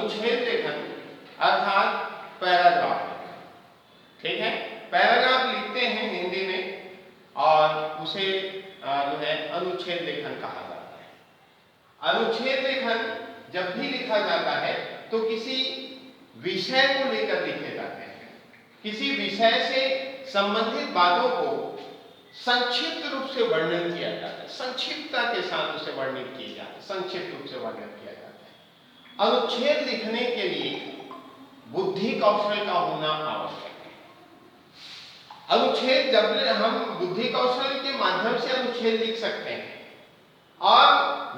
अनुच्छेद लेखन अर्थात पैराग्राफ लेखन। ठीक है, पैराग्राफ लिखते हैं हिंदी में और उसे जो है अनुच्छेद लेखन कहा जाता है। अनुच्छेद लेखन जब भी लिखा जाता है तो किसी विषय को लेकर लिखे जाते हैं, किसी विषय से संबंधित बातों को संक्षिप्त रूप से वर्णन किया जाता है, संक्षिप्तता के साथ उसे वर्णित किया जाता है, संक्षिप्त रूप से वर्णन किया जाता है। अनुच्छेद लिखने के लिए बुद्धि कौशल का होना आवश्यक है। अनुच्छेद जब हम बुद्धि कौशल के माध्यम से अनुच्छेद लिख सकते हैं और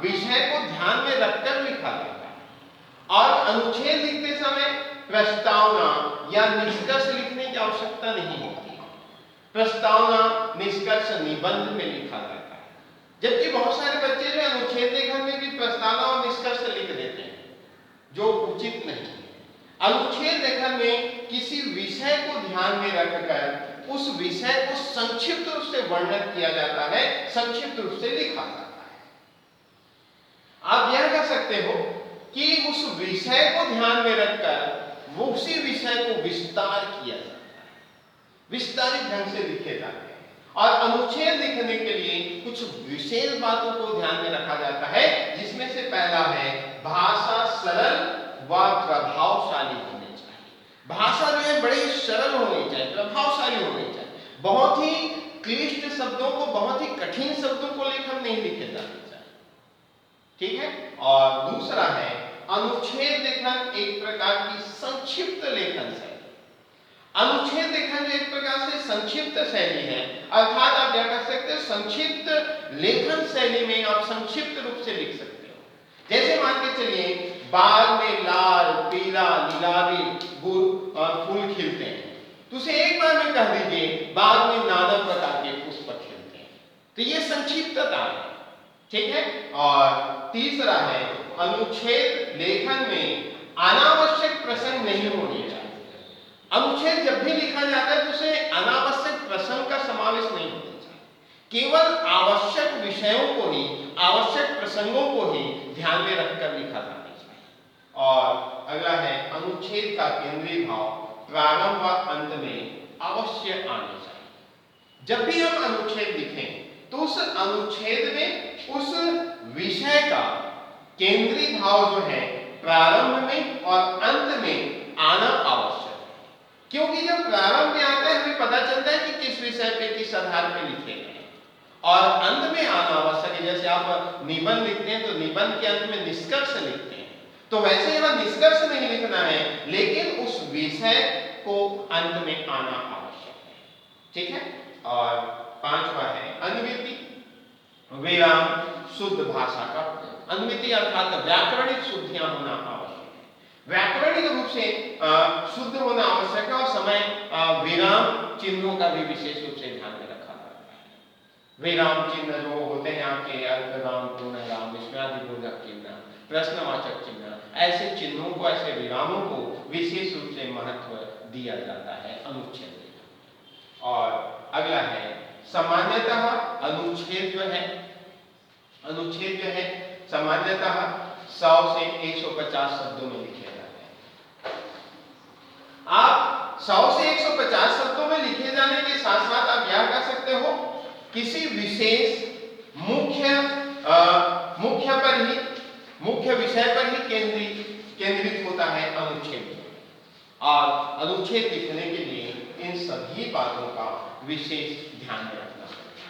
विषय को ध्यान में रखकर लिखा जाता है, और अनुच्छेद लिखते समय प्रस्तावना या निष्कर्ष लिखने की आवश्यकता नहीं होती। प्रस्तावना, निष्कर्ष निबंध में लिखा जाता है, जबकि बहुत सारे बच्चे जो अनुच्छेद लेखन में भी प्रस्तावना और निष्कर्ष लिख देते हैं, जो उचित नहीं है। अनुच्छेद लेखन में किसी विषय को ध्यान में रखकर उस विषय को संक्षिप्त रूप से वर्णन किया जाता है, संक्षिप्त रूप से लिखा जाता है। आप यह कह सकते हो कि उस विषय को ध्यान में रखकर वो उसी विषय को विस्तार किया जाता है, विस्तारित ढंग से लिखे जाते हैं। और अनुच्छेद लिखने के लिए कुछ विशेष बातों को ध्यान में रखा जाता है, जिसमें से पहला है भाषा सरल व प्रभावशाली होनी चाहिए। भाषा जो है बड़ी सरल होनी चाहिए, प्रभावशाली होनी चाहिए। बहुत ही क्लिष्ट शब्दों को, बहुत ही कठिन शब्दों को लेकर नहीं लिखे जाने चाहिए। ठीक है, और दूसरा है अनुच्छेद लेखन एक प्रकार की संक्षिप्त लेखन शैली। अनुच्छेद लेखन एक प्रकार से संक्षिप्त शैली है, अर्थात आप क्या कर सकते हो, संक्षिप्त लेखन शैली में आप संक्षिप्त रूप से लिख सकते हो। जैसे मान के चलिए बाग में लाल, पीला, नीलावी फूल खिलते हैं, तो उसे एक बार में कह दीजिए बाग में नाना प्रकार के पुष्प खिलते हैं, तो ये संक्षिप्तता है। ठीक है, और तीसरा है अनुच्छेद लेखन में अनावश्यक प्रसंग नहीं होने चाहिए। अनुच्छेद जब भी लिखा जाता है तो उसे अनावश्यक प्रसंग का समावेश नहीं होना चाहिए, केवल आवश्यक विषयों को ही, आवश्यक प्रसंगों को ही ध्यान में रखकर लिखा जाना चाहिए। और अगला है अनुच्छेद का केंद्रीय भाव प्रारंभ व अंत में अवश्य आना चाहिए। जब भी हम अनुच्छेद लिखें तो उस अनुच्छेद में उस विषय का केंद्रीय भाव जो है प्रारंभ में और अंत में आना आवश्यक है, क्योंकि जब प्रारंभ में आता है हमें पता चलता है कि किस विषय पे, किस आधार पे लिखे गए, और अंत में आना आवश्यक है। जैसे आप निबंध लिखते हैं तो निबंध के अंत में निष्कर्ष लिखते हैं, तो वैसे यहाँ निष्कर्ष नहीं लिखना है, लेकिन उस विषय को अंत में आना आवश्यक है। ठीक है, और पांचवा है अनुवृत्ति, विराम, शुद्ध भाषा का अनुवृत्ति अर्थात व्याकरणिक शुद्धियां होना आवश्यक है। व्याकरणिक रूप से शुद्ध होना आवश्यक है, और समय विराम चिन्हों का भी विशेष रूप से ध्यान में रखा जाता है। विराम चिन्ह जो होते हैं आपके अल्पविराम, पूर्णविराम, विस्मयादिबोधक चिन्ह, प्रश्नवाचक चिन्ह, ऐसे चिन्हों को, ऐसे विरामों को विशेष रूप से महत्व दिया जाता है अनुच्छेद में। और अगला है सामान्यतः अनुच्छेद जो है सामान्यतः 100 से 150 शब्दों में लिखे जाते हैं। आप 100 से 150 शब्दों में लिखे जाने के साथ साथ आप यह कह सकते हो किसी विशेष मुख्य विषय पर ही केंद्रित होता है अनुच्छेद। और अनुच्छेद लिखने के लिए इन सभी बातों का विशेष ध्यान में रखना पड़ेगा,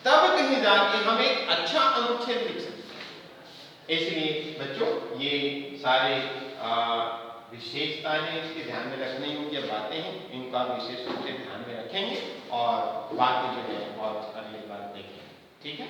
तब कहीं जाके हम एक अच्छा अनुच्छेद लिख सकते हैं। इसलिए बच्चों ये सारे विशेषताएं इसके ध्यान में रखने योग्य बातें हैं, इनका विशेष रूप से ध्यान में रखेंगे और बाकी जो है और अगली बार देखेंगे। ठीक है।